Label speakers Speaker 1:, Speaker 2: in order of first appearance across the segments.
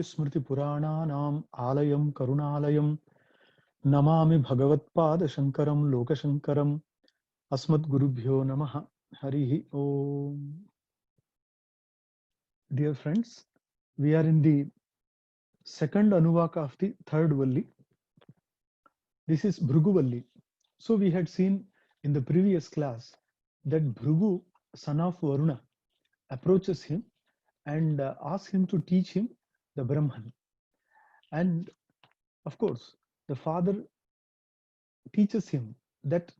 Speaker 1: श्रुतिस्मृतिपुराणानाम् आलयं करुणालयं नमामि भगवत्पादशङ्करं लोकशङ्करम् अस्मद्गुरुभ्यो नमः हरिः ओम. Dear friends, we are in the second Anuvaka of the third Valli. This is Bhrigu Valli. So we had seen in the previous class that Bhrigu, son of Varuna, approaches him and asks him to teach him the Brahman. And of course, the father teaches him that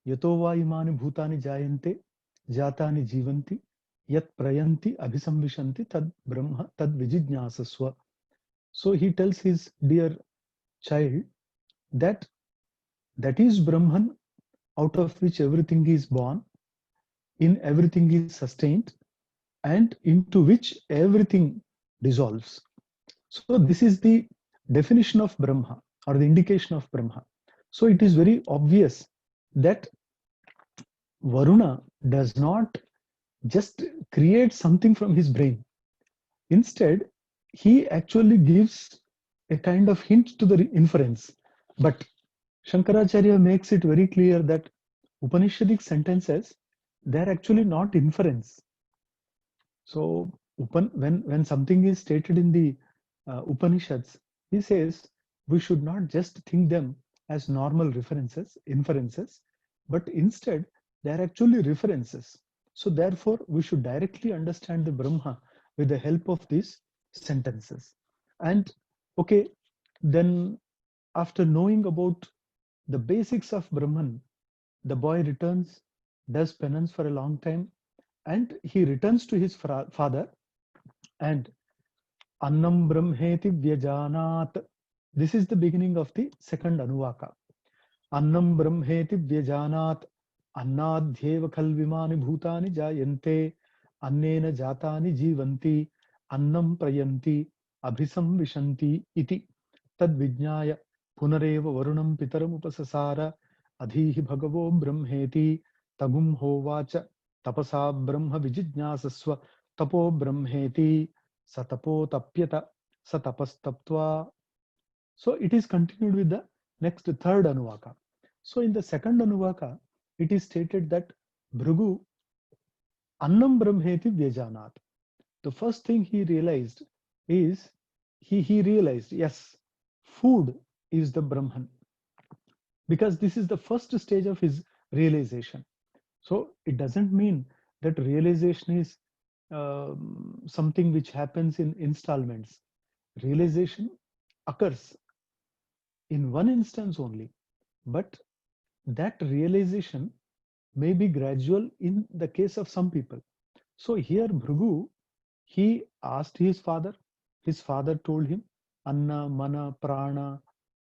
Speaker 1: yato va imani bhutani jayante jatani jivanti yat prayanti abhisamvishanti tad brahma tad vijijnasasva. So he tells his dear child that that is Brahman, out of which everything is born, in everything is sustained, and into which everything dissolves. So this is the definition of Brahma, or the indication of Brahma. So it is very obvious that Varuna does not just create something from his brain. Instead, he actually gives a kind of hint to the inference. But Shankaracharya makes it very clear that Upanishadic sentences, they are actually not inference. So when something is stated in the Upanishads, he says we should not just think them as normal inferences, but instead they are actually references. So therefore, we should directly understand the Brahma with the help of these sentences. And okay, then after knowing about the basics of Brahman, the boy returns, does penance for a long time, and he returns to his father, and Annam Brahmeti Vyajanat. This is the beginning of the second Anuvaka. Annam Brahmeti Vyajanat Annadhyeva Kalvimani Bhutani Jayante Annena Jatani Jivanti Annam Prayanti Abhisam Vishanti Iti Tad Vijnaya Punareva Varunam Pitaram Upasasara Adhihi Bhagavo Brahmeti Tagum Hovacha Tapasa Brahma Vijijnasasva Tapo Brahmeti Satapo Tapyata Satapastaptva. So it is continued with the next third Anuvaka. So in the second Anuvaka, it is stated that Bhrigu Annam Brahmeti Vyajanat. The first thing he realized is he realized, yes, food is the Brahman, because this is the first stage of his realization. So it doesn't mean that realization is something which happens in installments. Realization occurs in one instance only, but that realization may be gradual in the case of some people. So here Bhrigu, he asked his father told him, Anna, Mana, Prana,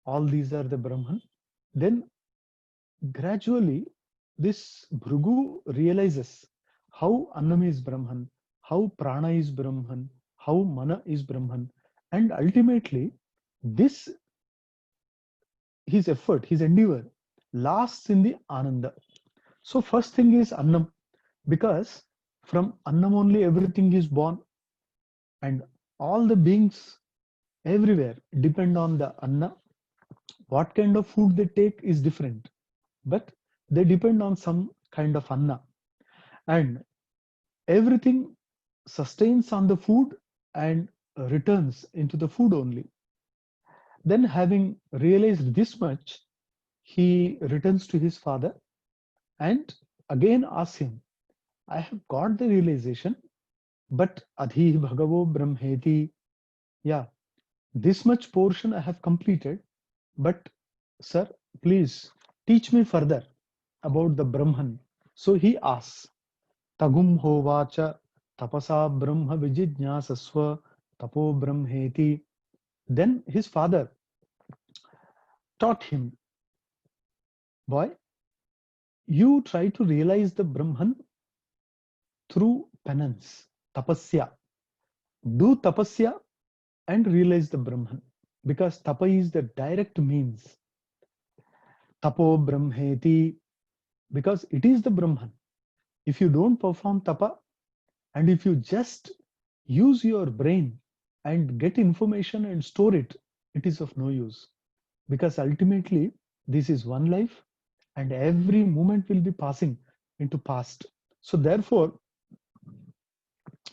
Speaker 1: all these are the Brahman. Then gradually this Bhrigu realizes how Annam is Brahman, how Prana is Brahman, how Mana is Brahman, and ultimately this his effort, his endeavor lasts in the Ananda. So first thing is Annam, because from Annam only everything is born, and all the beings everywhere depend on the Anna. What kind of food they take is different, but they depend on some kind of Anna, and everything sustains on the food and returns into the food only. Then having realized this much, he returns to his father and again asks him, I have got the realization, but Adhi Bhagavo Brahmeti, yeah, this much portion I have completed, but sir, please teach me further about the Brahman. So he asks, Tagum Hovacha Tapasa Brahma Vijijnasasva Tapo Brahmeti. Then his father taught him, boy, you try to realize the Brahman through penance, tapasya. Do tapasya and realize the Brahman, because tapa is the direct means. Tapo Brahmeti, because it is the Brahman. If you don't perform tapa and if you just use your brain and get information and store it, it is of no use. Because ultimately, this is one life and every moment will be passing into past. So therefore,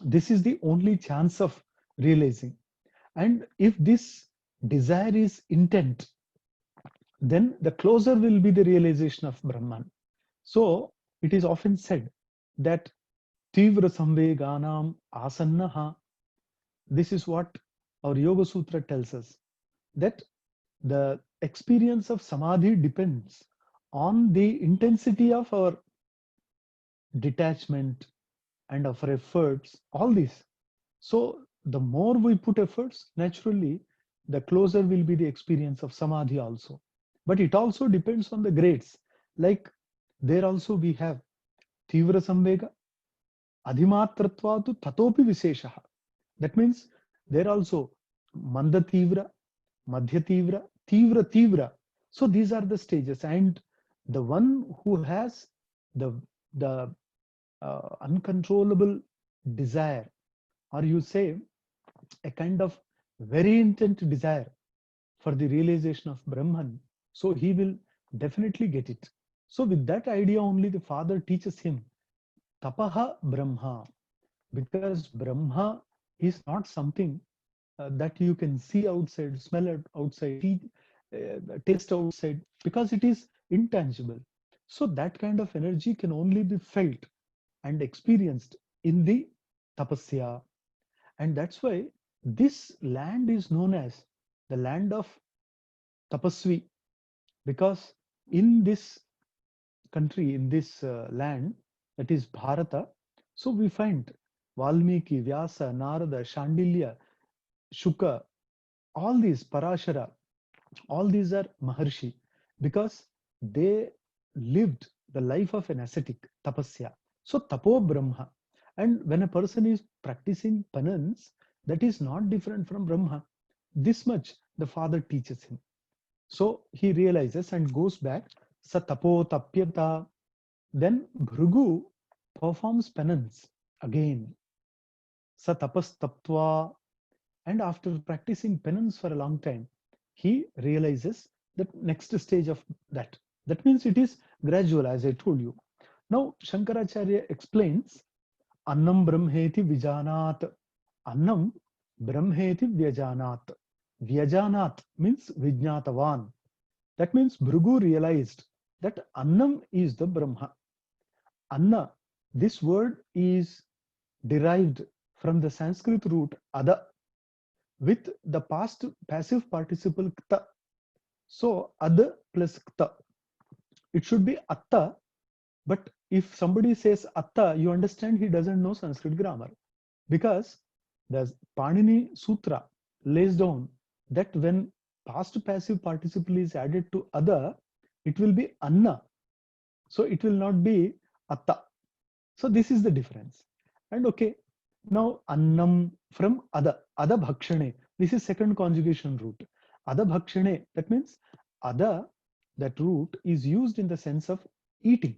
Speaker 1: this is the only chance of realizing. And if this desire is intent, then the closer will be the realization of Brahman. So it is often said that Tivra Samveganam Asannaha. This is what our Yoga Sutra tells us, that the experience of Samadhi depends on the intensity of our detachment and of our efforts, all this. So the more we put efforts, naturally, the closer will be the experience of Samadhi also. But it also depends on the grades. Like there also we have Tivra Samvega, Adhimatratvatu Tatopi Visheshaha. That means there also Manda Tivra, Madhya Tivra, Tivra Tivra. So these are the stages. And the one who has the, the uncontrollable desire, or you say a kind of very intense desire for the realization of Brahman, so he will definitely get it. So with that idea only the father teaches him Tapaha Brahma, because Brahma is not something that you can see outside, smell it outside, taste outside, because it is intangible. So that kind of energy can only be felt and experienced in the tapasya. And that's why this land is known as the land of tapasvi, because in this country, in this land, that is Bharata, so we find Valmiki, Vyasa, Narada, Shandilya, Shuka, all these, Parashara, all these are Maharshi, because they lived the life of an ascetic, tapasya. So Tapo Brahma. And when a person is practicing penance, that is not different from Brahma. This much the father teaches him. So he realizes and goes back, Sa Tapo Tapyata. Then Bhrigu performs penance again. Sa Tapas Taptva. And after practicing penance for a long time, he realizes the next stage of that. That means it is gradual, as I told you. Now, Shankaracharya explains Annam Brahmeti Vijanat. Annam Brahmeti Vyajanat. Vyajanat means Vijnatavan. That means Bhrigu realized that Annam is the Brahma. Anna, this word is derived from the Sanskrit root Ada, with the past passive participle kta. So ad plus kta. It should be atta, but if somebody says atta, you understand he doesn't know Sanskrit grammar, because the Panini Sutra lays down that when past passive participle is added to ada, it will be anna. So it will not be atta. So this is the difference. And okay, now annam from ada bhakshane. This is second conjugation root. Ada bhakshane, that means ada, that root is used in the sense of eating.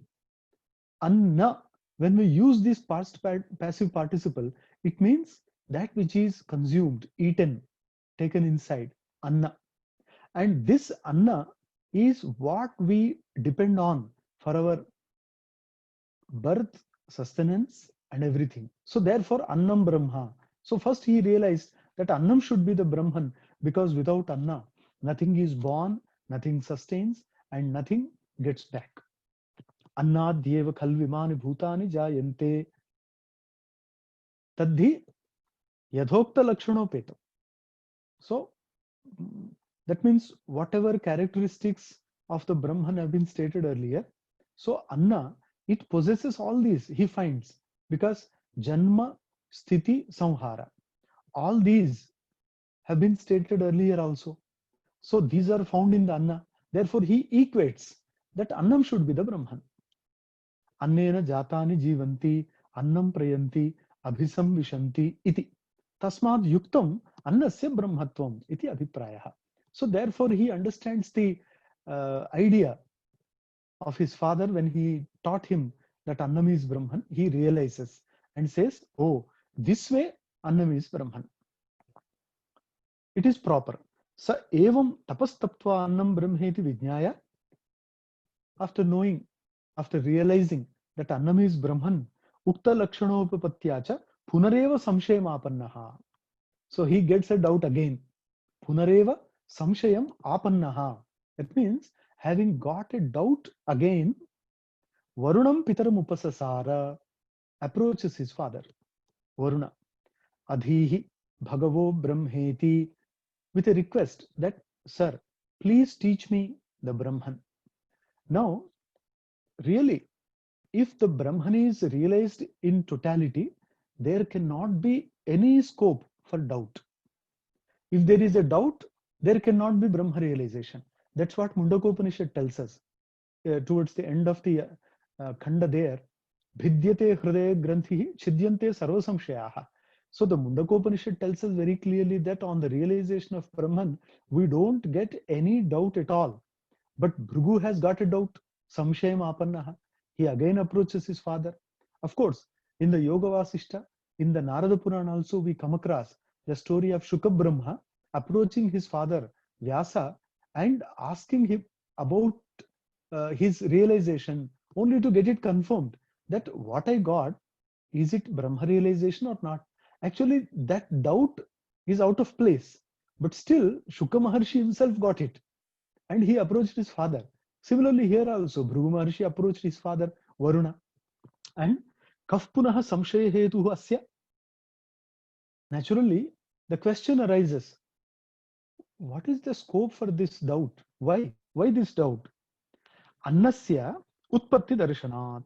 Speaker 1: Anna, when we use this past passive participle, it means that which is consumed, eaten, taken inside, anna. And this anna is what we depend on for our birth, sustenance, and everything. So therefore, Annam Brahma. So first he realized that Annam should be the Brahman, because without Anna, nothing is born, nothing sustains, and nothing gets back. Annadyeva khalvimani bhutani jayante tadhi yadhokta lakshanopetam. So that means whatever characteristics of the Brahman have been stated earlier. So Anna, it possesses all these, he finds, because Janma, Sthiti, Samhara, all these have been stated earlier also. So these are found in the Anna. Therefore, he equates that Annam should be the Brahman. Annena jatani jivanti, Annam prayanti, abhisam vishanti iti. Tasmad yuktam annasya brahmatvam iti abhiprayaha. So therefore, he understands the idea of his father when he taught him that Annam is Brahman. He realizes and says, oh, this way Annam is Brahman. It is proper. Sa evam tapastaptva annam brahmeti vijnaya. After knowing, after realizing that annam is Brahman, ukta lakshanopapatyacha punareva samshayamapannaha. So he gets a doubt again. Punareva samshayam apannaha. That means having got a doubt again, Varunam pitaram upasasara approaches his father, Varuna. Adhihi bhagavo brahmeti, with a request that, sir, please teach me the Brahman. Now, really, if the Brahman is realized in totality, there cannot be any scope for doubt. If there is a doubt, there cannot be Brahma realization. That's what Mundakopanishad tells us towards the end of the khanda there. Bhidyate hridaya granthihi chidyante sarva samshayaha. So the Mundakopanishad tells us very clearly that on the realization of Brahman, we don't get any doubt at all. But Bhrigu has got a doubt. Samshayam apannaha. He again approaches his father. Of course, in the Yoga Vasishta, in the Narada Purana also, we come across the story of Shuka Brahma approaching his father Vyasa and asking him about his realization, only to get it confirmed that what I got, is it Brahma realization or not? Actually, that doubt is out of place. But still, Shuka Maharshi himself got it. And he approached his father. Similarly, here also, Bhrigu Maharshi approached his father, Varuna. And kaf punaha samshaya hetuhu asya. Naturally, the question arises, what is the scope for this doubt? Why? Why this doubt? Annasya utpatti darshanat.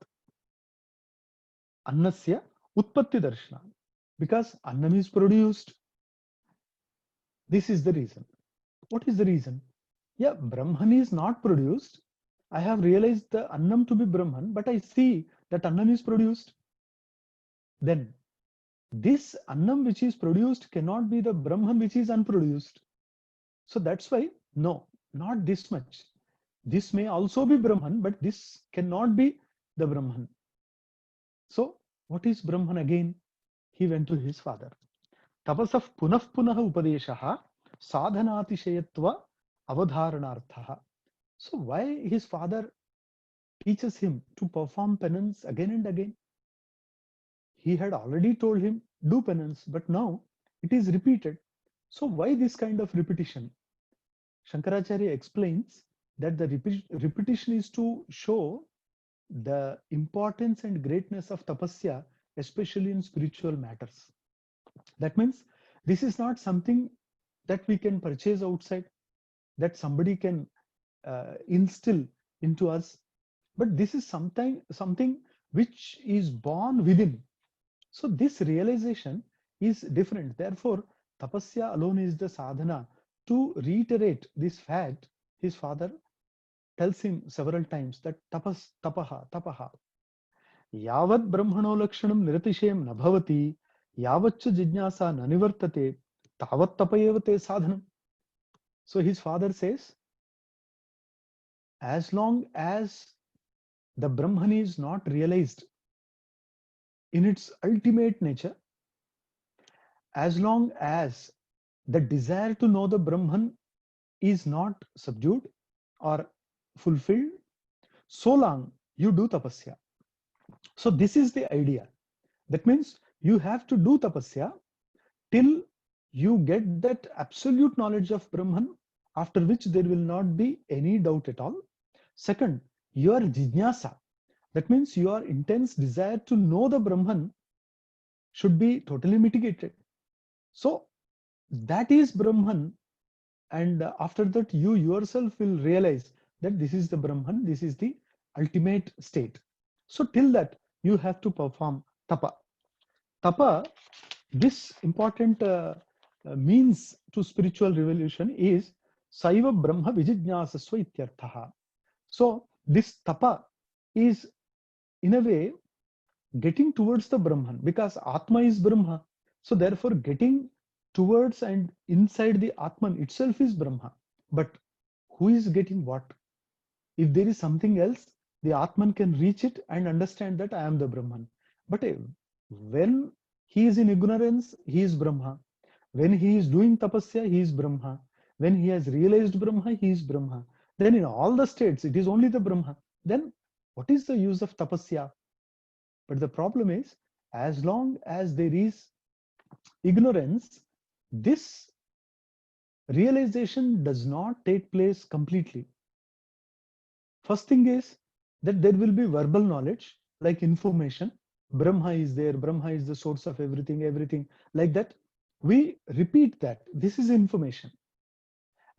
Speaker 1: Annasya utpatti darshanat. Because annam is produced. This is the reason. What is the reason? Yeah, Brahman is not produced. I have realized the annam to be Brahman, but I see that annam is produced. Then this annam which is produced cannot be the Brahman which is unproduced. So that's why, no, not this much. This may also be Brahman, but this cannot be the Brahman. So what is Brahman again? He went to his father. Tapasah punah punah upadeshaha sadhanatishayatva avadharanarthaha. So why his father teaches him to perform penance again and again? He had already told him, do penance, but now it is repeated. So why this kind of repetition? Shankaracharya explains that the repetition is to show the importance and greatness of tapasya, especially in spiritual matters. That means this is not something that we can purchase outside, that somebody can instill into us, but this is something which is born within. So this realization is different. Therefore, tapasya alone is the sadhana. To reiterate this fact, his father tells him several times that tapaha. Yavat brahmano lakshanam niratishayam nabhavati, yavatcha jijnasa nanivartate, tavat tapayevate sadhanam. So his father says, as long as the Brahman is not realized in its ultimate nature, as long as the desire to know the Brahman is not subdued or fulfilled, so long you do tapasya. So this is the idea. That means you have to do tapasya till you get that absolute knowledge of Brahman, after which there will not be any doubt at all. Second, your jijnasa, that means your intense desire to know the Brahman, should be totally mitigated. So that is Brahman, and after that you yourself will realize that this is the Brahman, this is the ultimate state. So till that you have to perform tapa. Tapa, this important means to spiritual revolution is Saiva Brahma Vijijnasasva Ityarthaha. So this tapa is in a way getting towards the Brahman, because Atma is Brahma. So therefore getting towards and inside the Atman itself is Brahma. But who is getting what? If there is something else, the Atman can reach it and understand that I am the Brahman. But when he is in ignorance, he is Brahma. When he is doing tapasya, he is Brahma. When he has realized Brahma, he is Brahma. Then in all the states, it is only the Brahma. Then what is the use of tapasya? But the problem is, as long as there is ignorance, this realization does not take place completely. First thing is that there will be verbal knowledge, like information. Brahma is there, Brahma is the source of everything, everything like that. We repeat that. This is information.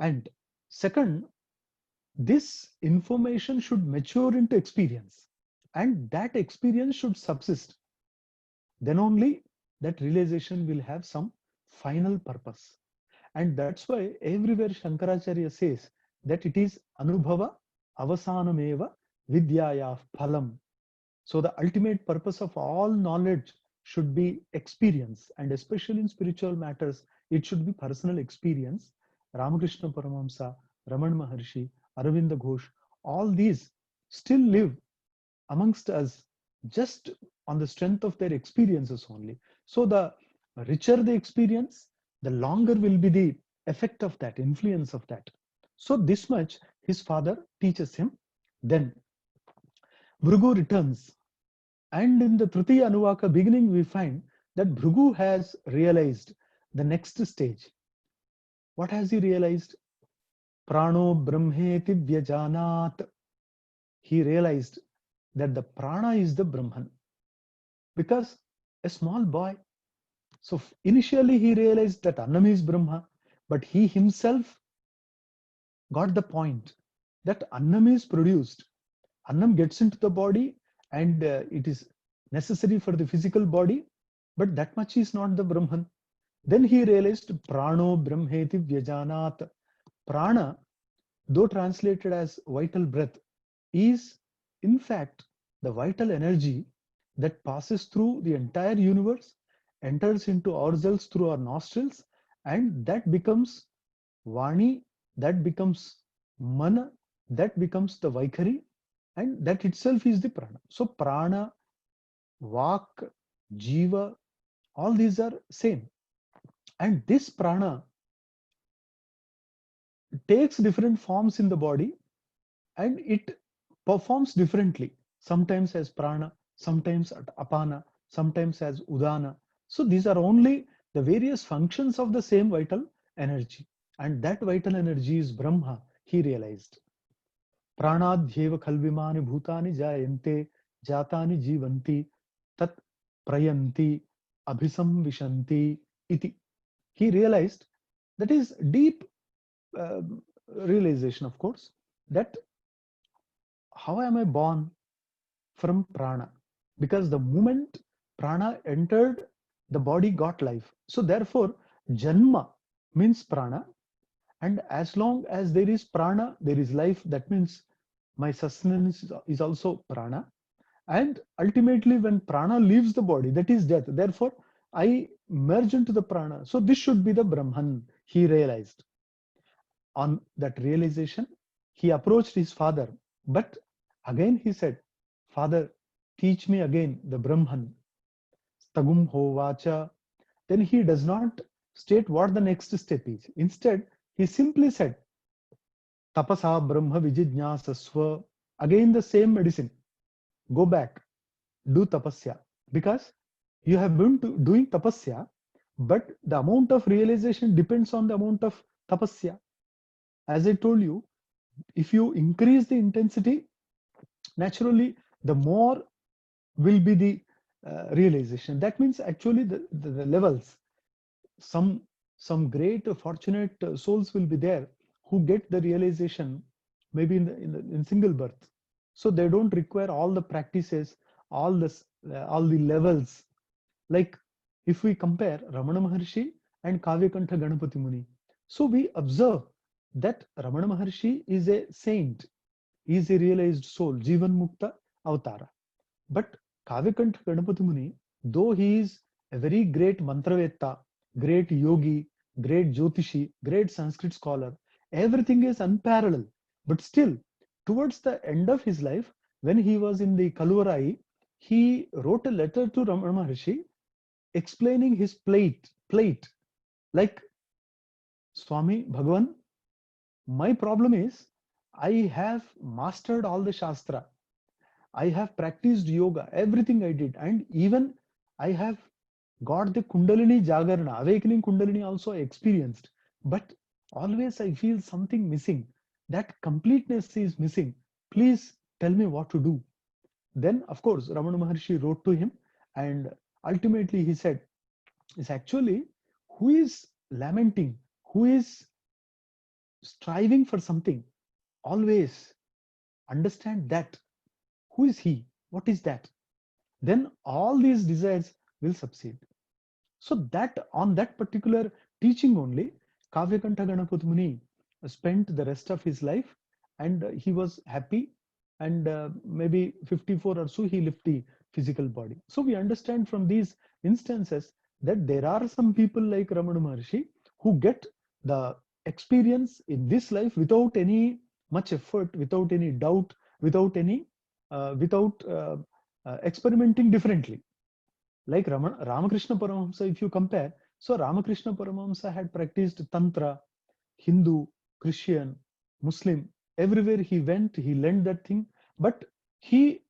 Speaker 1: And second, this information should mature into experience, and that experience should subsist. Then only that realization will have some final purpose. And that's why everywhere Shankaracharya says that it is Anubhava Avasanameva Vidyaya Phalam. So the ultimate purpose of all knowledge should be experience, and especially in spiritual matters, it should be personal experience. Ramakrishna Paramahamsa, Raman Maharshi, Aravinda Ghosh, all these still live amongst us just on the strength of their experiences only. So the richer the experience, the longer will be the effect of that, influence of that. So this much his father teaches him. Then Bhrigu returns, and in the Tritiya Anuvaka beginning, we find that Bhrigu has realized the next stage. What has he realized? Prano Brahmeti Vyajanat. He realized that the prana is the Brahman. Because a small boy, so initially he realized that Annam is Brahma, but he himself got the point that Annam is produced. Annam gets into the body and it is necessary for the physical body, but that much is not the Brahman. Then he realized Prano Brahmeti Vyajanat. Prana, though translated as vital breath, is in fact the vital energy that passes through the entire universe, enters into ourselves through our nostrils, and that becomes Vani, that becomes Mana, that becomes the Vaikhari, and that itself is the Prana. So Prana, Vak, Jiva, all these are same. And this Prana takes different forms in the body and it performs differently, sometimes as prana, sometimes as apana, sometimes as udana. So these are only the various functions of the same vital energy, and that vital energy is Brahma, he realized. Pranadhyeva khalvimani bhutani jayante jatani jivanti tat prayanti abhisamvishanti iti. He realized, that is deep uh, realization, of course, that how am I born? From prana. Because the moment prana entered, the body got life. So therefore, janma means prana. And as long as there is prana, there is life. That means my sustenance is also prana. And ultimately, when prana leaves the body, that is death. Therefore, I merge into the prana. So this should be the Brahman, he realized. On that realization, he approached his father. But again he said, Father, teach me again the Brahman. Tagum hovacha. Then he does not state what the next step is. Instead, he simply said, Tapasa Brahma Vijijnasasva. Again the same medicine. Go back, do tapasya. Because you have been doing tapasya, but the amount of realization depends on the amount of tapasya. As I told you, if you increase the intensity, naturally the more will be the realization. That means actually the levels, some great fortunate souls will be there who get the realization maybe in single birth, so they don't require all the practices, all the levels. Like if we compare Ramana Maharshi and Kavyakantha Ganapati Muni, so we observe that Ramana Maharshi is a saint, he is a realized soul, Jivan Mukta Avatara. But Kavyakantha Ganapati Muni, though he is a very great mantravetta, great yogi, great jyotishi, great Sanskrit scholar, everything is unparalleled. But still, towards the end of his life, when he was in the Kaluvarai, he wrote a letter to Ramana Maharshi explaining his plight. Like, Swami Bhagavan, my problem is I have mastered all the Shastra. I have practiced yoga, everything I did, and even I have got the Kundalini Jagarana, awakening Kundalini also I experienced. But always I feel something missing. That completeness is missing. Please tell me what to do. Then, of course, Ramana Maharshi wrote to him, and ultimately he said, is actually who is lamenting, who is striving for something, always understand that who is he, what is that, then all these desires will succeed. So that on that particular teaching only, Kavyakantha Ganapat Muni spent the rest of his life, and he was happy, and maybe 54 or so he left the physical body. So we understand from these instances that there are some people like Ramana Maharshi who get the experience in this life without any much effort, without any doubt, without any without experimenting differently. Like Ramakrishna Paramahamsa, if you compare, so Ramakrishna Paramahamsa had practiced Tantra, Hindu, Christian, Muslim, everywhere he went, he learned that thing, but he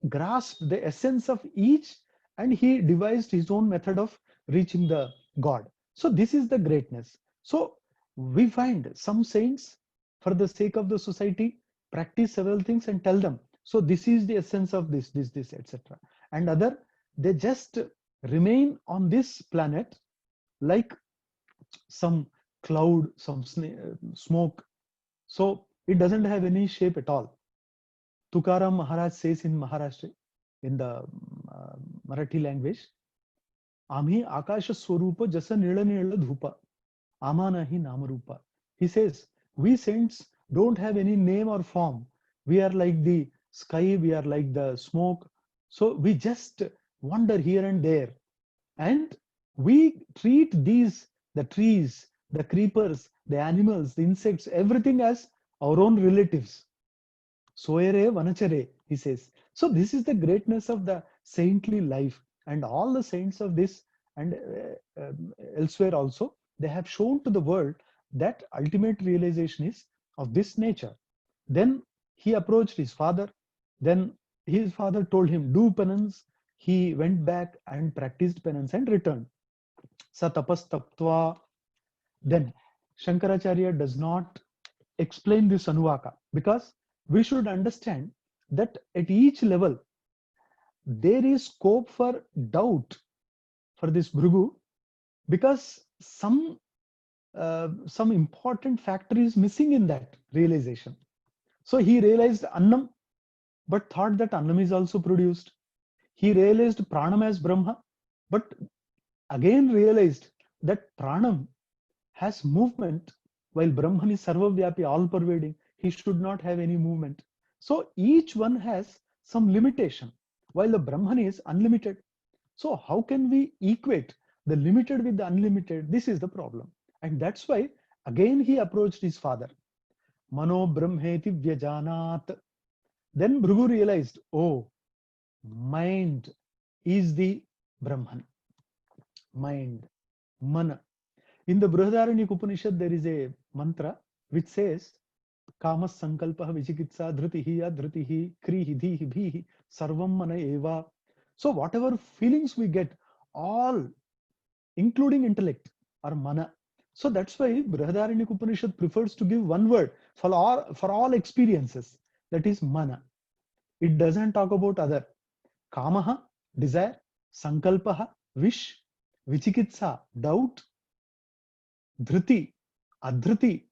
Speaker 1: grasped the essence of each, and he devised his own method of reaching the God. So this is the greatness. So we find some saints, for the sake of the society, practice several things and tell them, so this is the essence of this, etc. And other, they just remain on this planet like some cloud, some smoke. So it doesn't have any shape at all. Tukaram Maharaj says in Maharashtra, in the Marathi language, आम्ही आकाश स्वरूप जस नीळ नीळ धूप आम्हा नाही Namrup. He says, we saints don't have any name or form. We are like the sky, we are like the smoke. So we just wander here and there. And we treat these, the trees, the creepers, the animals, the insects, everything as our own relatives. Soere vanachare, he says. So this is the greatness of the saintly life. And all the saints of this and elsewhere also, they have shown to the world that ultimate realization is of this nature. Then he approached his father. Then his father told him, do penance. He went back and practiced penance and returned. Satapastaptva. Then Shankaracharya does not explain this Anuvaka, because we should understand that at each level there is scope for doubt for this Bhrigu, because some important factor is missing in that realization. So he realized Annam, but thought that Annam is also produced. He realized Pranam as Brahma, but again realized that Pranam has movement, while Brahman is Sarvavyapi, all pervading. He should not have any movement. So each one has some limitation, while the Brahman is unlimited. So how can we equate the limited with the unlimited? This is the problem. And that's why again he approached his father. Mano Brahmeti Vyajanat. Then Bhrigu realized, oh, mind is the Brahman. Mind, mana. In the Brihadaranyaka Upanishad, there is a mantra which says, Kamas sankalpaha vichikitsa dhritihi adhritihi krihi dhihi bhihi sarvam mana eva. So whatever feelings we get, all including intellect, are mana. So that's why Brihadaranyaka Upanishad prefers to give one word for all experiences, that is mana. It doesn't talk about other. Kamaha, desire, sankalpaha, wish, vichikitsa, doubt, dhriti, adhriti,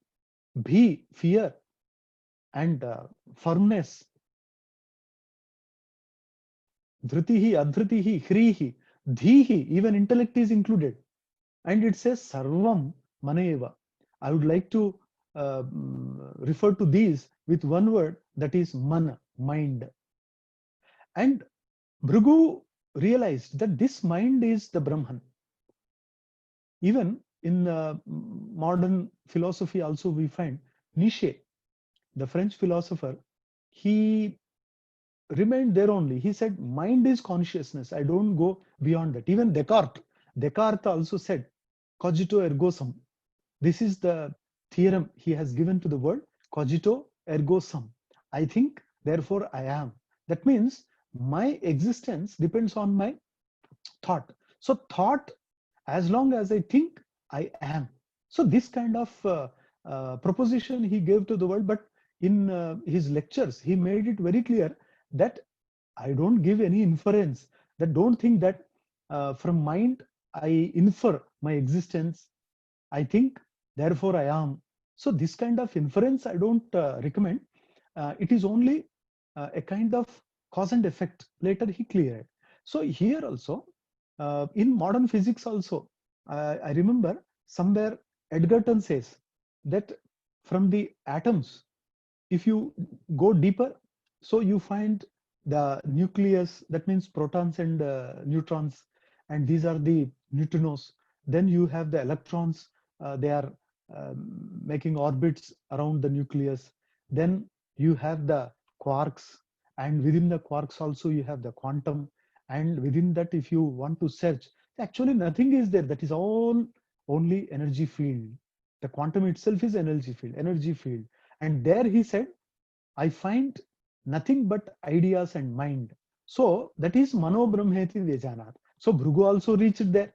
Speaker 1: bhi, fear, and firmness. Dhritihi, adhritihi, hrihi, dhihi, even intellect is included. And it says sarvam maneva. I would like to refer to these with one word, that is mana, mind. And Bhrigu realized that this mind is the Brahman. Even in modern philosophy also we find Nietzsche, the French philosopher, he remained there only. He said, mind is consciousness. I don't go beyond that. Even Descartes also said, cogito ergo sum. This is the theorem he has given to the world. Cogito ergo sum. I think, therefore I am. That means my existence depends on my thought. So thought, as long as I think, I am. So this kind of proposition he gave to the world, but in his lectures, he made it very clear that I don't give any inference. That don't think that from mind I infer my existence. I think, therefore I am. So this kind of inference I don't recommend. It is only a kind of cause and effect. Later he cleared. So here also, in modern physics also, I remember somewhere Edgerton says that from the atoms, if you go deeper, so you find the nucleus, that means protons and neutrons, and these are the neutrinos. Then you have the electrons, they are making orbits around the nucleus. Then you have the quarks, and within the quarks also you have the quantum, and within that, if you want to search, actually nothing is there. That is all only energy field. The quantum itself is energy field, energy field. And there he said, I find nothing but ideas and mind. So that is Mano Brahmeti Vyajanat. So Bhrigu also reached there,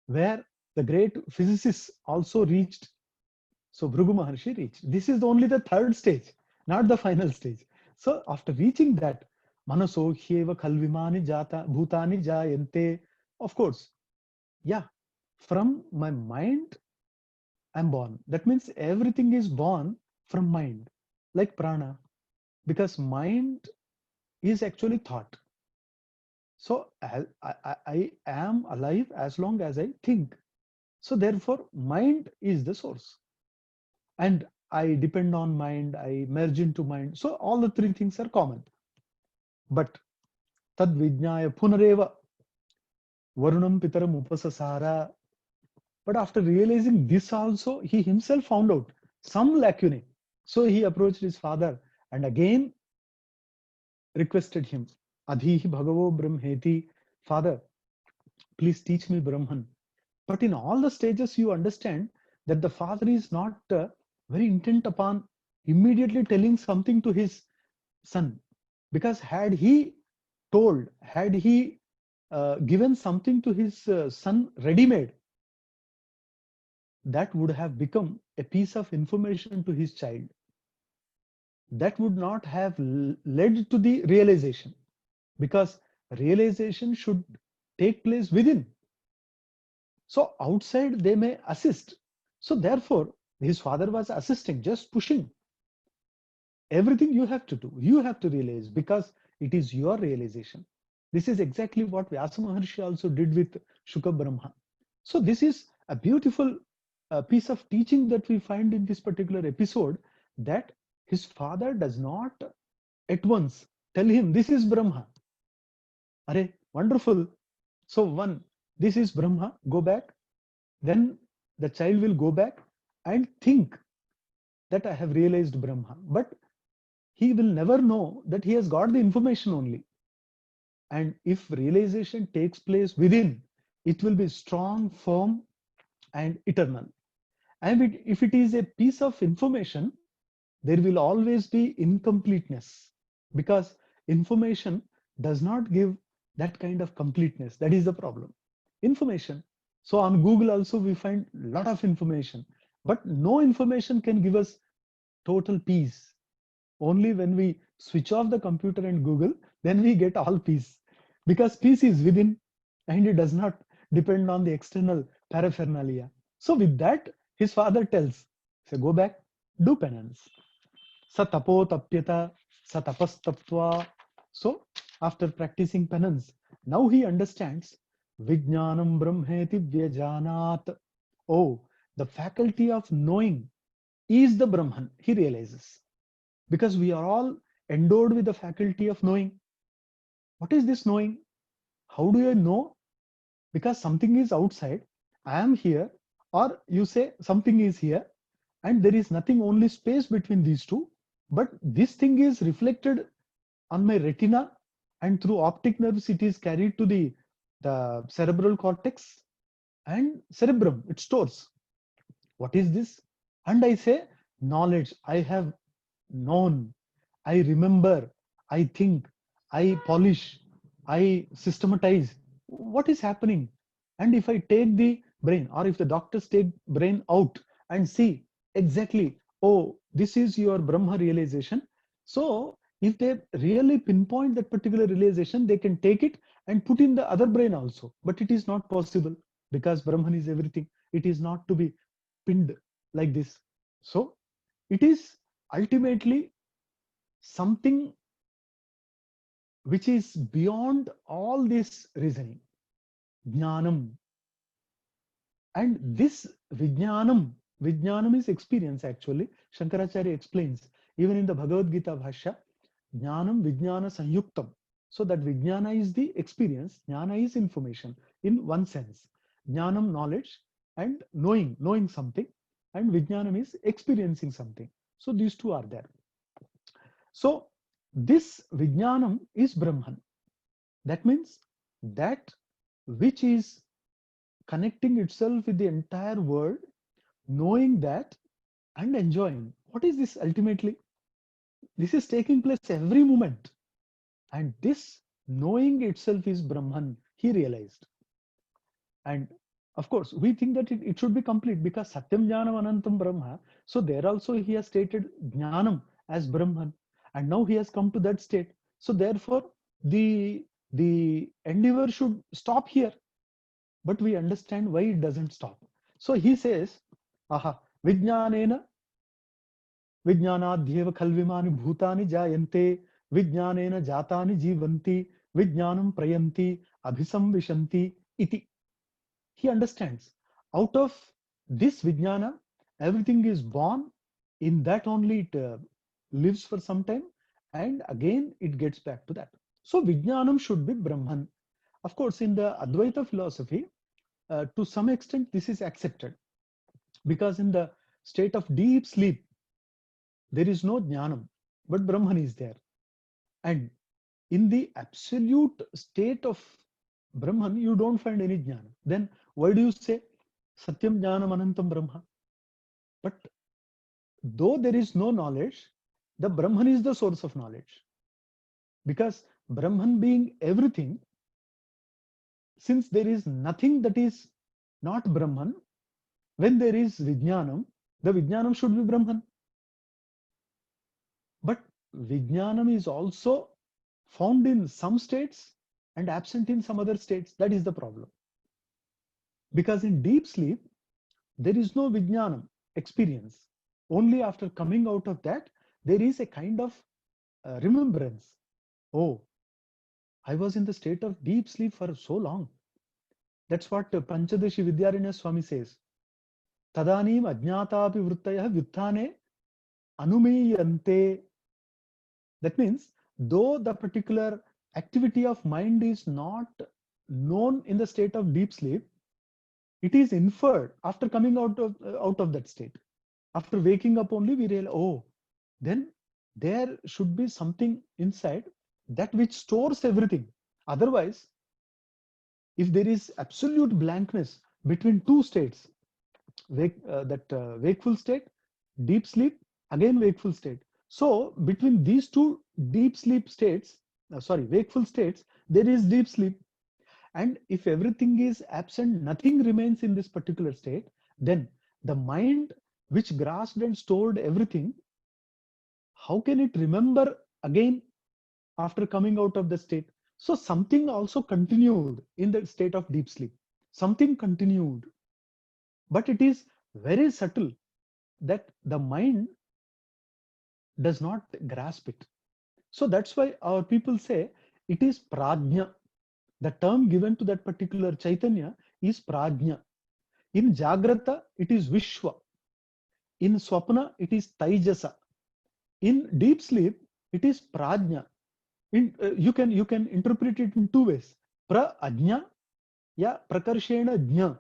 Speaker 1: where the great physicists also reached. So Bhrigu Maharshi reached. This is only the third stage, not the final stage. So after reaching that, Manaso Hyeva Khalvimani Jata Bhutani Jayante, of course, yeah, from my mind I'm born. That means everything is born from mind, like prana, because mind is actually thought. So I am alive as long as I think. So therefore, mind is the source. And I depend on mind, I merge into mind. So all the three things are common. But tad vijnaya punareva varunam pitaram upasasara. But after realizing this also, he himself found out some lacunae. So he approached his father and again requested him, Adhihi Bhagavo Brahmeti, Father, please teach me Brahman. But in all the stages, you understand that the father is not very intent upon immediately telling something to his son. Because had he told, had he given something to his son ready-made, that would have become a piece of information to his child. That would not have led to the realization, because realization should take place within. So outside they may assist. So therefore, his father was assisting, just pushing. Everything you have to do, you have to realize, because it is your realization. This is exactly what Vyasa Maharshi also did with Shuka Brahma. So this is a beautiful piece of teaching that we find in this particular episode, that his father does not at once tell him, this is Brahma. Are, wonderful. So one, this is Brahma, go back. Then the child will go back and think that I have realized Brahma. But he will never know that he has got the information only. And if realization takes place within, it will be strong, firm, and eternal. And if it is a piece of information, there will always be incompleteness, because information does not give that kind of completeness. That is the problem. Information. So on Google also we find a lot of information, but no information can give us total peace. Only when we switch off the computer and Google, then we get all peace, because peace is within and it does not depend on the external paraphernalia. So with that, his father tells, so go back, do penance. Sa tapo tapyata, sa tapastaptva. So after practicing penance, now he understands Vijnanam Brahmeti Vyajanat. Oh, the faculty of knowing is the Brahman, he realizes. Because we are all endowed with the faculty of knowing. What is this knowing? How do I know? Because something is outside, I am here, or you say something is here, and there is nothing, only space between these two. But this thing is reflected on my retina, and through optic nerves, it is carried to the cerebral cortex. and cerebrum, it stores. What is this? And I say, knowledge. I have known, I remember, I think, I polish, I systematize. What is happening? And if I take the brain, or if the doctors take brain out and see exactly, oh, this is your Brahma realization. So if they really pinpoint that particular realization, they can take it and put in the other brain also. But it is not possible because Brahman is everything. It is not to be pinned like this. So it is ultimately something which is beyond all this reasoning, jnanam. And this vijnanam is experience actually. Shankaracharya explains, even in the Bhagavad Gita Bhashya, jnanam vijnana sanyuktam. So that vijnana is the experience, jnana is information in one sense. Jnanam, knowledge, and knowing something, and vijnanam is experiencing something. So these two are there. So this vijnanam is Brahman. That means that which is connecting itself with the entire world, knowing that and enjoying. What is this ultimately? This is taking place every moment. And this knowing itself is Brahman, he realized. And of course, we think that it should be complete because Satyam Jnanam Anantam Brahma. So there also he has stated Jnanam as Brahman. And now he has come to that state. So therefore, the endeavor should stop here. But we understand why it doesn't stop. So he says, aha, Vijnanena Vijnanadhyeva Khalvimani Bhutani Jayante Vijnanena Jatani Jivanti Vijnanam Prayanti Abhisamvishanti iti. He understands. Out of this Vijnana, everything is born. In that only it lives for some time, and again it gets back to that. So Vijnanam should be Brahman. Of course, in the Advaita philosophy, to some extent this is accepted, because in the state of deep sleep there is no jnanam, but Brahman is there. And in the absolute state of Brahman, you don't find any jnana. Then why do you say Satyam Jnanam Anantam Brahma? But though there is no knowledge, the Brahman is the source of knowledge. Because Brahman being everything, since there is nothing that is not Brahman, when there is Vijnanam, the Vijnanam should be Brahman. But Vijnanam is also found in some states and absent in some other states. That is the problem. Because in deep sleep, there is no Vijnanam experience. Only after coming out of that, there is a kind of remembrance. Oh, I was in the state of deep sleep for so long. That's what Panchadashi Vidyaranya Swami says. Tadanim ajnatapi vrittaya vyuthane anumiyante. That means, though the particular activity of mind is not known in the state of deep sleep, it is inferred after coming out of that state. After waking up only, we realize, oh, then there should be something inside that which stores everything. Otherwise, if there is absolute blankness between two states, wakeful state, deep sleep, again wakeful state. So between these two deep sleep states, wakeful states, there is deep sleep. And if everything is absent, nothing remains in this particular state, then the mind which grasped and stored everything, how can it remember again after coming out of the state? So something also continued in the state of deep sleep. Something continued. But it is very subtle that the mind does not grasp it. So that's why our people say it is prajna. The term given to that particular Chaitanya is prajna. In Jagrata, it is Vishwa. In Swapna, it is Taijasa. In deep sleep, it is prajna. You can interpret it in two ways. Pra-ajna, ya prakarshena jna.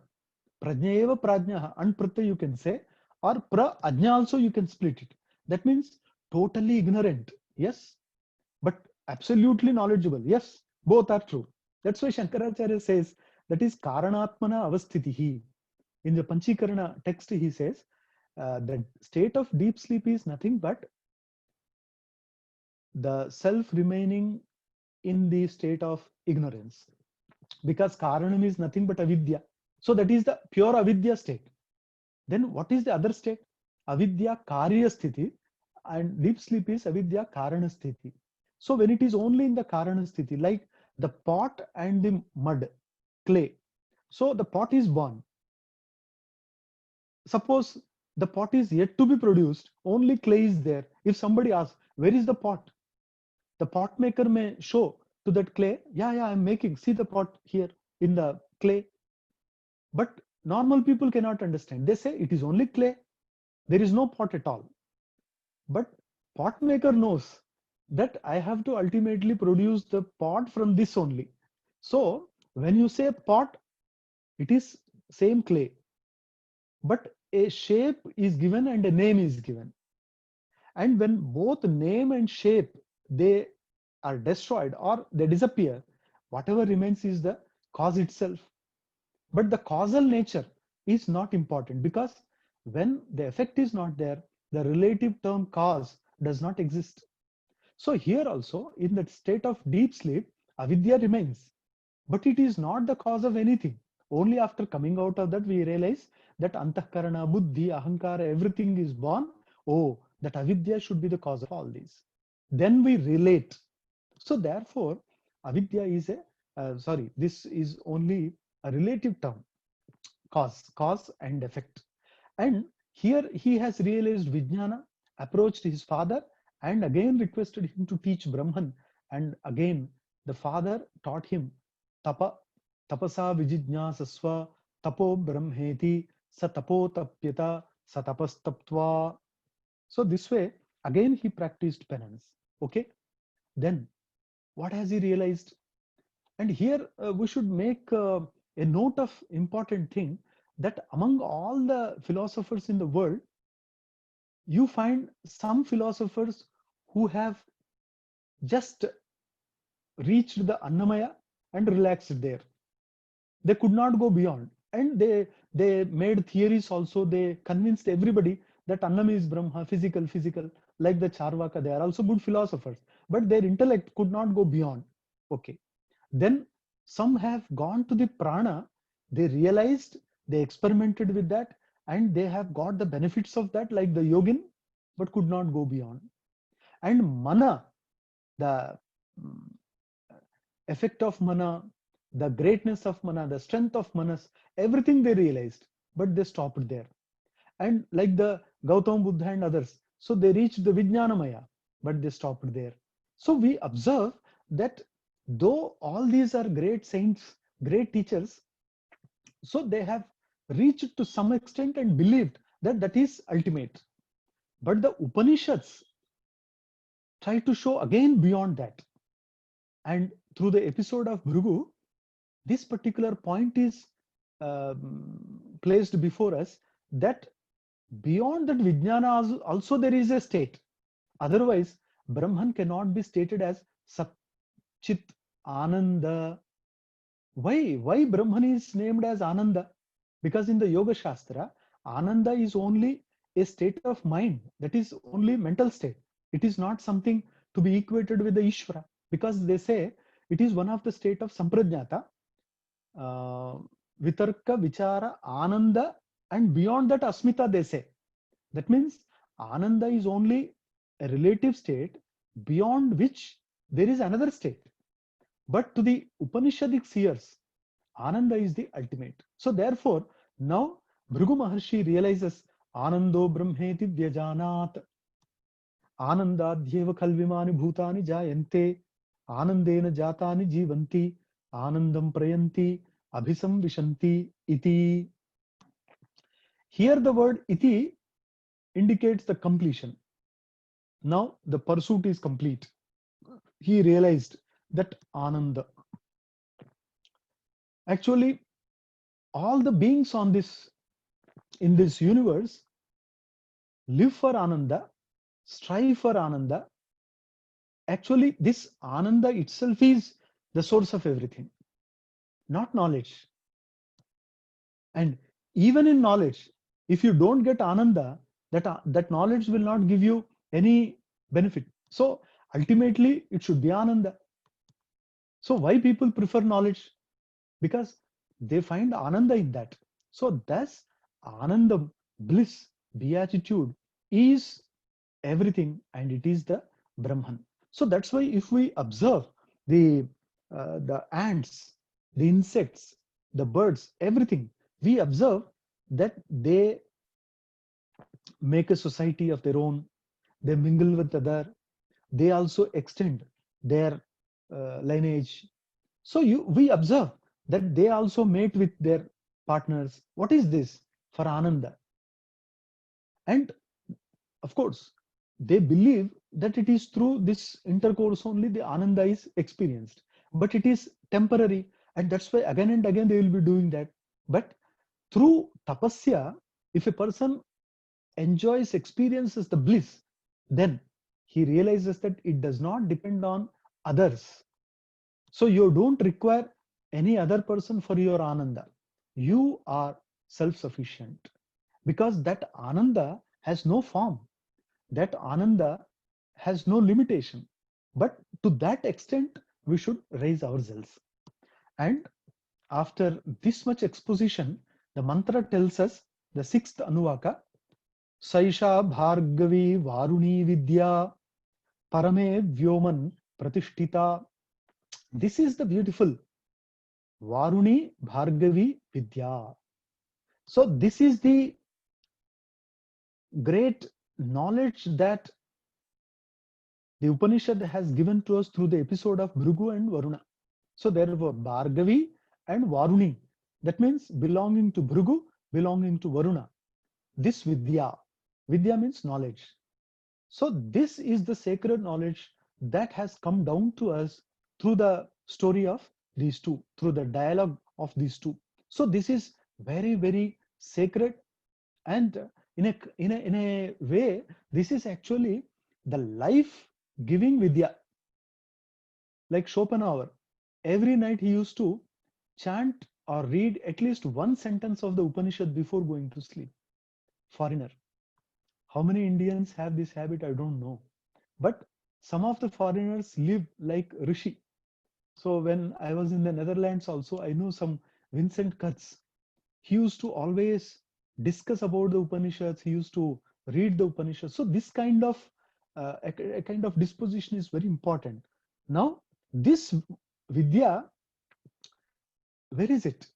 Speaker 1: Prajna eva prajna, and pratyay you can say, or pra-ajna also you can split it. That means totally ignorant, yes, but absolutely knowledgeable, yes, both are true. That's why Shankaracharya says that is Karanatmana Avasthitihi. In the Panchikarana text, he says the state of deep sleep is nothing but the self remaining in the state of ignorance, because Karanam is nothing but avidya. So that is the pure avidya state. Then what is the other state? Avidya karya sthiti, and deep sleep is avidya karana sthiti. So when it is only in the karana sthiti, like the pot and the mud, clay. So the pot is born. Suppose the pot is yet to be produced, only clay is there. If somebody asks, where is the pot? The pot maker may show to that clay, yeah, I'm making, see the pot here in the clay. But normal people cannot understand. They say it is only clay. There is no pot at all. But pot maker knows that I have to ultimately produce the pot from this only. So when you say pot, it is same clay, but a shape is given and a name is given. And when both name and shape, they are destroyed or they disappear, whatever remains is the cause itself. But the causal nature is not important, because when the effect is not there, the relative term cause does not exist. So here also, in that state of deep sleep, avidya remains, but it is not the cause of anything. Only after coming out of that, we realize that antahkarana, buddhi, ahankara, everything is born. Oh, that avidya should be the cause of all these. Then we relate. So therefore, avidya is this is only a relative term, cause and effect. And here he has realized Vijnana, approached his father, and again requested him to teach Brahman. And again, the father taught him tapasa vijijnasasva tapo brahmeti sa tapo tapyata sa tapastaptva. So this way, again he practiced penance. Okay. Then what has he realized? And here we should make a note of important thing, that among all the philosophers in the world, you find some philosophers who have just reached the Annamaya and relaxed there. They could not go beyond. And they made theories also. They convinced everybody that Annam is Brahma, physical, like the Charvaka. They are also good philosophers, but their intellect could not go beyond. Okay. Then some have gone to the prana, they realized, they experimented with that, and they have got the benefits of that, like the yogin, but could not go beyond. And mana, the effect of mana, the greatness of mana, the strength of manas, everything they realized, but they stopped there. And like the Gautama Buddha and others, so they reached the Vijnanamaya, but they stopped there. So we observe that though all these are great saints, great teachers, so they have reached to some extent and believed that that is ultimate. But the Upanishads try to show again beyond that. And through the episode of Bhrigu, this particular point is placed before us, that beyond that Vijnana also there is a state. Otherwise, Brahman cannot be stated as Satchit Ananda. Why Brahman is named as Ananda? Because in the Yoga Shastra, Ananda is only a state of mind, that is only mental state. It is not something to be equated with the Ishvara, because they say it is one of the state of Samprajnata, Vitarka, Vichara, Ananda, and beyond that Asmita they say. That means Ananda is only a relative state beyond which there is another state. But to the Upanishadic seers, Ananda is the ultimate. So therefore, now Bhrigu Maharshi realizes Anando Brahmeti Vyajanat. Anandadhyeva Kalvimani Bhutani Jayante. Anandena Jatani Jivanti. Anandam Prayanti. Abhisam Vishanti Iti. Here the word iti indicates the completion. Now the pursuit is complete. He realized that Ananda. Actually, all the beings on this, in this universe, live for Ananda, strive for Ananda. Actually, this Ananda itself is the source of everything, not knowledge. And even in knowledge, if you don't get ananda, that knowledge will not give you any benefit. So ultimately, it should be ananda. So why people prefer knowledge? Because they find ananda in that. So thus, ananda, bliss, beatitude is everything, and it is the Brahman. So that's why if we observe the the ants, the insects, the birds, everything, we observe that they make a society of their own. They mingle with other. They also extend their lineage. So we observe that they also mate with their partners. What is this? For Ananda. And of course, they believe that it is through this intercourse only the Ananda is experienced. But it is temporary. And that's why again and again they will be doing that. But through tapasya, if a person enjoys, experiences the bliss, then he realizes that it does not depend on others. So you don't require any other person for your ananda. You are self-sufficient because that ananda has no form. That ananda has no limitation. But to that extent, we should raise ourselves. And after this much exposition, the mantra tells us the sixth anuvaka, Saisha Bhargavi Varuni Vidya Parame Vyoman Pratishtita. This is the beautiful Varuni Bhargavi Vidya. So this is the great knowledge that the Upanishad has given to us through the episode of Bhrigu and Varuna. So therefore Bhargavi and Varuni, that means belonging to Bhrigu, belonging to Varuna. This Vidya, Vidya means knowledge. So this is the sacred knowledge that has come down to us through the story of these two, through the dialogue of these two. So this is very, very sacred, and in a way, this is actually the life-giving Vidya. Like Schopenhauer, every night he used to chant or read at least one sentence of the Upanishad before going to sleep. Foreigner. How many Indians have this habit? I don't know. But some of the foreigners live like Rishi. So when I was in the Netherlands also, I know some Vincent Kutz. He used to always discuss about the Upanishads. He used to read the Upanishads. So this kind of a kind of disposition is very important. Now, this Vidya, where is it?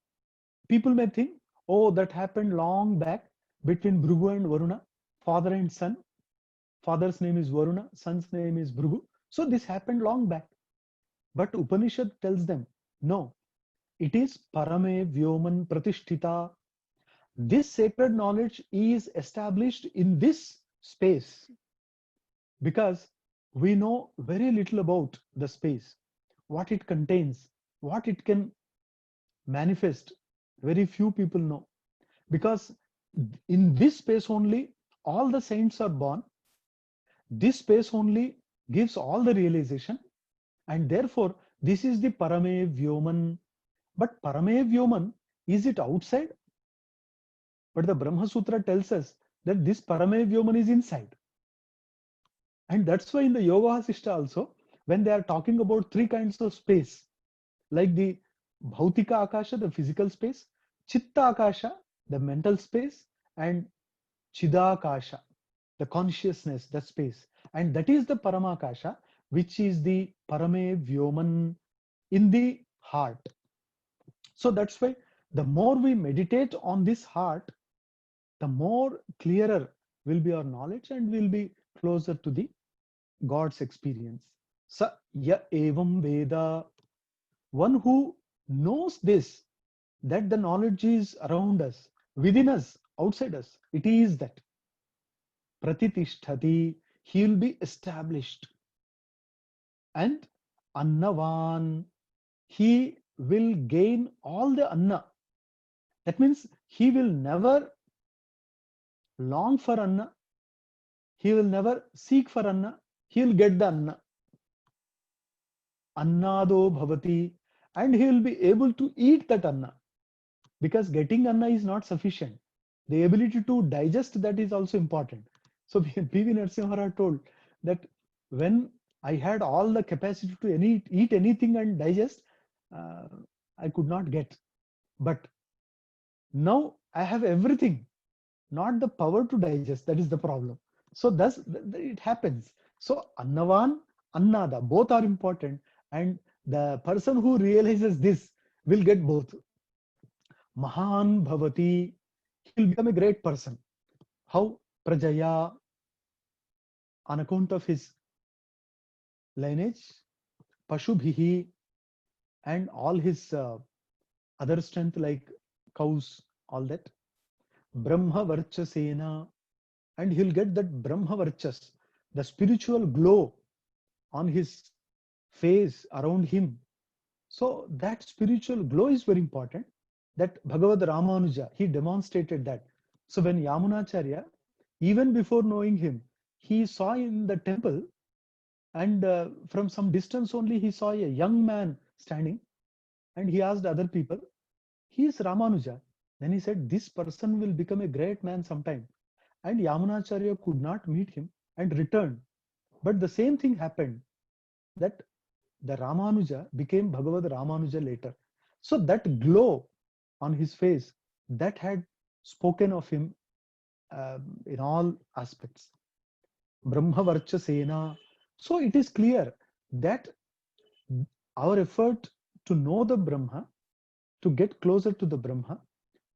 Speaker 1: People may think, oh, that happened long back between Bhrigu and Varuna, father and son. Father's name is Varuna, son's name is Bhrigu. So this happened long back. But Upanishad tells them, no, it is Parame Vyoman Pratishtita. This sacred knowledge is established in this space because we know very little about the space, what it contains, what it can manifest. Very few people know because in this space only all the saints are born. This space only gives all the realization, and therefore this is the Parame Vyoman. But Parame Vyoman, is it outside? But the Brahma Sutra tells us that this Parame Vyoman is inside. And that's why in the Yoga Vasishta also, when they are talking about three kinds of space, like the Bhautika Akasha, the physical space, Chitta Akasha, the mental space, and Chidakasha, the consciousness, the space. And that is the Paramakasha, which is the Parame Vyoman in the heart. So that's why the more we meditate on this heart, the more clearer will be our knowledge and will be closer to the God's experience. Sa ya evam veda, one who knows this, that the knowledge is around us, within us, outside us, it is that. Pratitishtati, he will be established. And annavan, he will gain all the anna. That means he will never long for anna. He will never seek for anna. He will get the anna. Annado bhavati, and he will be able to eat that anna. because getting anna is not sufficient. The ability to digest that is also important. So PV Narasimha Rao told that when I had all the capacity to eat anything and digest, uh, I could not get. But now I have everything, not the power to digest. That is the problem. So thus it happens. So Annavan, Annada, both are important. And the person who realizes this will get both. Mahan Bhavati, he will become a great person. How? Prajaya, on account of his lineage, Pashubhihi, and all his other strength like cows, all that. Brahma Varchasena, and he'll get that Brahma Varchas, the spiritual glow on his face around him. So that spiritual glow is very important. That Bhagavad Ramanuja, he demonstrated that. So when Yamunacharya, even before knowing him, he saw in the temple, and from some distance only he saw a young man standing, and he asked other people, he is Ramanuja. Then he said, this person will become a great man sometime. And Yamunacharya could not meet him and returned. But the same thing happened, that the Ramanuja became Bhagavad Ramanuja later. So that glow on his face, that had spoken of him in all aspects. Brahma Varchasena. So it is clear that our effort to know the Brahma, to get closer to the Brahma,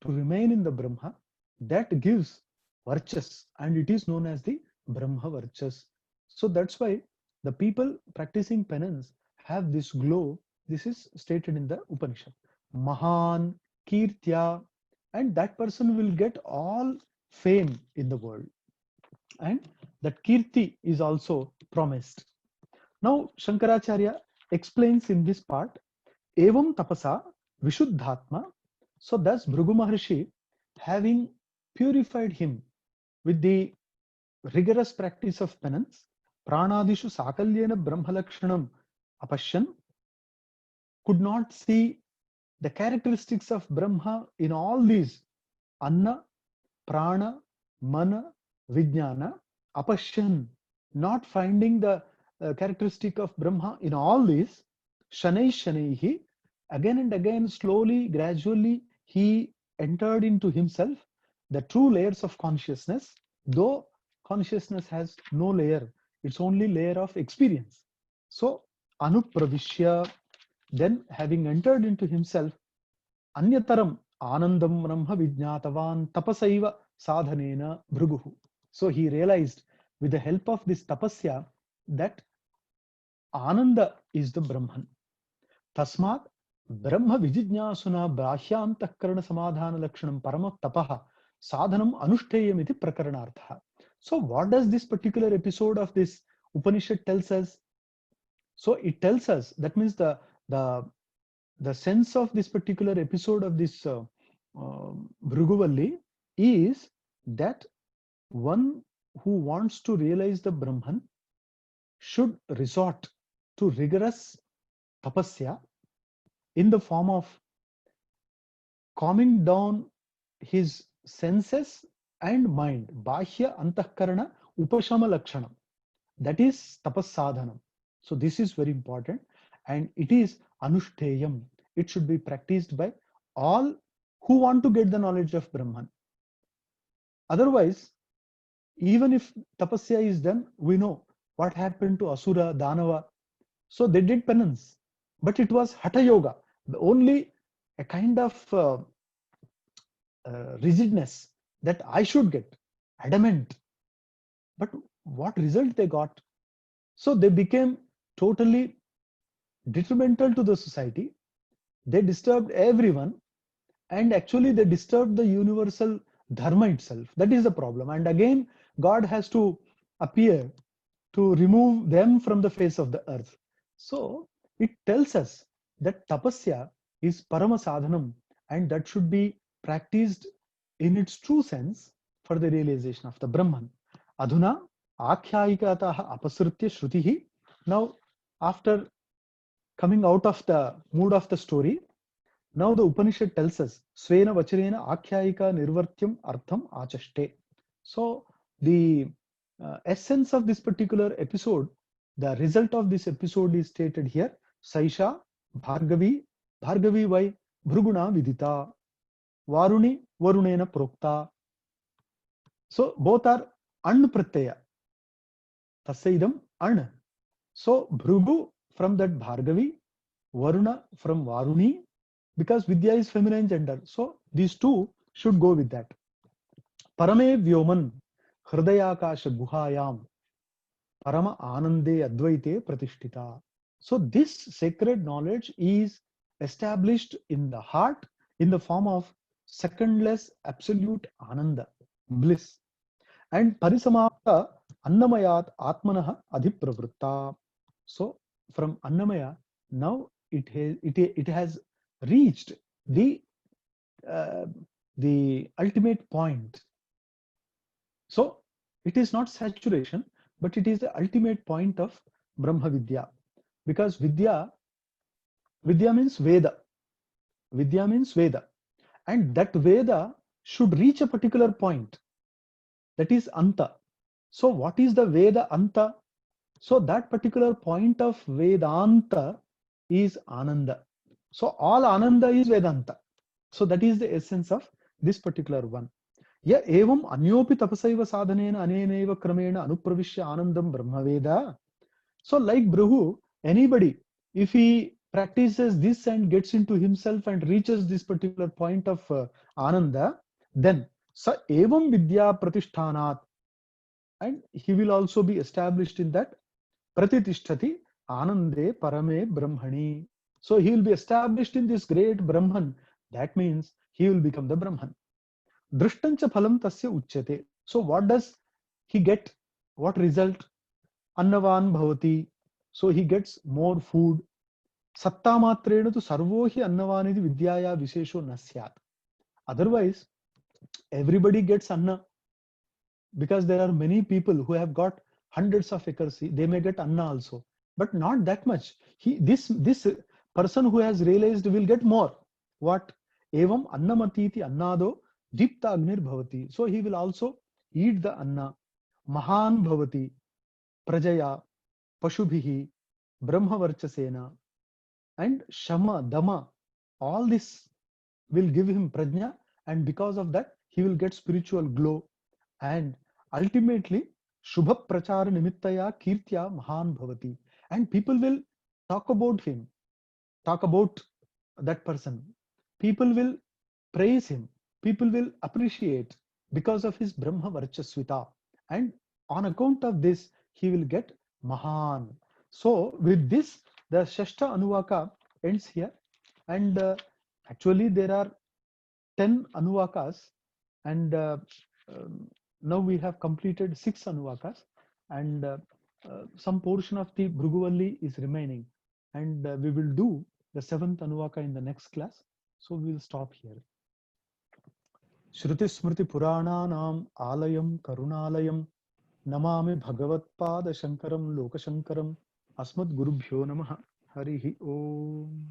Speaker 1: to remain in the Brahma, that gives Varchas, and it is known as the Brahma Varchas. So that's why the people practicing penance have this glow. This is stated in the Upanishad. Mahan, Kirtya, and that person will get all fame in the world. And that Kirti is also promised. Now, Shankaracharya explains in this part, Evam tapasa vishuddhatma. So thus Bhrigu Maharshi, having purified him with the rigorous practice of penance, pranadishu sakalyena brahmalakshanam apashyan, could not see the characteristics of Brahma in all these anna, prana, mana, vijnana, apashyan, not finding the characteristic of Brahma in all these, shanai shanaihi, again and again, slowly, gradually, he entered into himself the true layers of consciousness, though consciousness has no layer, it's only layer of experience. So, anupravishya, then having entered into himself, anyataram anandam brahma vijnatavan tapasaiva sadhanena bhruguhu. So he realized with the help of this tapasya that Ananda is the Brahman. Tasmat Brahma Vijijnasuna Brahyantakarana Samadhana Lakshanam Parama Tapaha Sadhanam Anushteyamiti Prakaranartha. So what does this particular episode of this Upanishad tells us? So it tells us, that means the sense of this particular episode of this Bhrigu is that one who wants to realize the Brahman should resort to rigorous tapasya in the form of calming down his senses and mind. Bahya antahkarana upashama lakshanam. That is tapas sadhanam. So this is very important, and it is anushteyam. It should be practiced by all who want to get the knowledge of Brahman. Otherwise, even if tapasya is done, we know what happened to Asura, Danava. So they did penance, but it was Hatha Yoga, only a kind of rigidness that I should get, adamant. But what result they got? So they became totally detrimental to the society. They disturbed everyone, and actually they disturbed the universal dharma itself. That is the problem. And again, God has to appear to remove them from the face of the earth. So it tells us that tapasya is parama sadhanam, and that should be practiced in its true sense for the realization of the Brahman. Adhuna akhyayikataha apasritya shrutihi. Now, after coming out of the mood of the story, Now the Upanishad tells us, Svena Vacharena Akhyayika Nirvartyam Artham Achaste. So the essence of this particular episode, the result of this episode is stated here. Saisha Bhargavi, Bhargavi vai Bhruguna Vidita, Varuni Varunena Prokta. So both are An Pratyaya. Tasaidam An. So Bhrugu from that Bhargavi, Varuna from Varuni, because Vidya is feminine gender. So these two should go with that. Parame Vyoman Hridayakasha Guhayam Parama Anande Advaite Pratishtita. So this sacred knowledge is established in the heart in the form of secondless absolute Ananda, bliss. And Parisamapta Annamayat Atmanaha Adhipravritta. So from Annamaya, now it has reached uh, the ultimate point. So it is not saturation, but it is the ultimate point of Brahma Vidya. Because Vidya means Veda. Vidya means Veda. And that Veda should reach a particular point. That is Anta. So what is the Veda Anta? So that particular point of Vedanta is Ananda. So all Ananda is Vedanta. So that is the essence of this particular one. Ya evam anyopi tapasaiva sadhanena aneneva kramena anupravishya anandam brahmaveda. So like Bhrigu, anybody, if he practices this and gets into himself and reaches this particular point of Ananda, then sa evam vidya pratishtanat, and he will also be established in that Pratitishthati Anande Parame Brahmani. So he will be established in this great Brahman. That means he will become the Brahman. Drishtancha phalam tasya uchyate. So what does he get? What result? Annavan bhavati. So he gets more food. Satta matrena tu sarvo hi annavanidi vidyaya vishesho nasyat. Otherwise, everybody gets anna, because there are many people who have got hundreds of acres. They may get anna also, but not that much. This person who has realized will get more. What? Evam annamatiti annado dipta agnir bhavati. So he will also eat the anna. Mahan bhavati prajaya pashubhihi brahmavarchasena, and shama dama. All this will give him prajna, and because of that he will get spiritual glow, and ultimately shubha prachara nimittaya kirtya mahan bhavati, and people will talk about him, talk about that person. People will praise him, people will appreciate because of his brahma varchasvita, and on account of this he will get mahan. So with this the shashta anuvaka ends here, and actually there are 10 anuvakas, and now we have completed 6 anuvakas, and some portion of the Bhruguvalli is remaining, and we will do the 7th anuvaka in the next class. So we will stop here. Shruti Smriti Purananam Alayam Karunalayam Namami Bhagavatpada Shankaram Lokashankaram Asmad Gurubhyo Namaha. Harihi Om.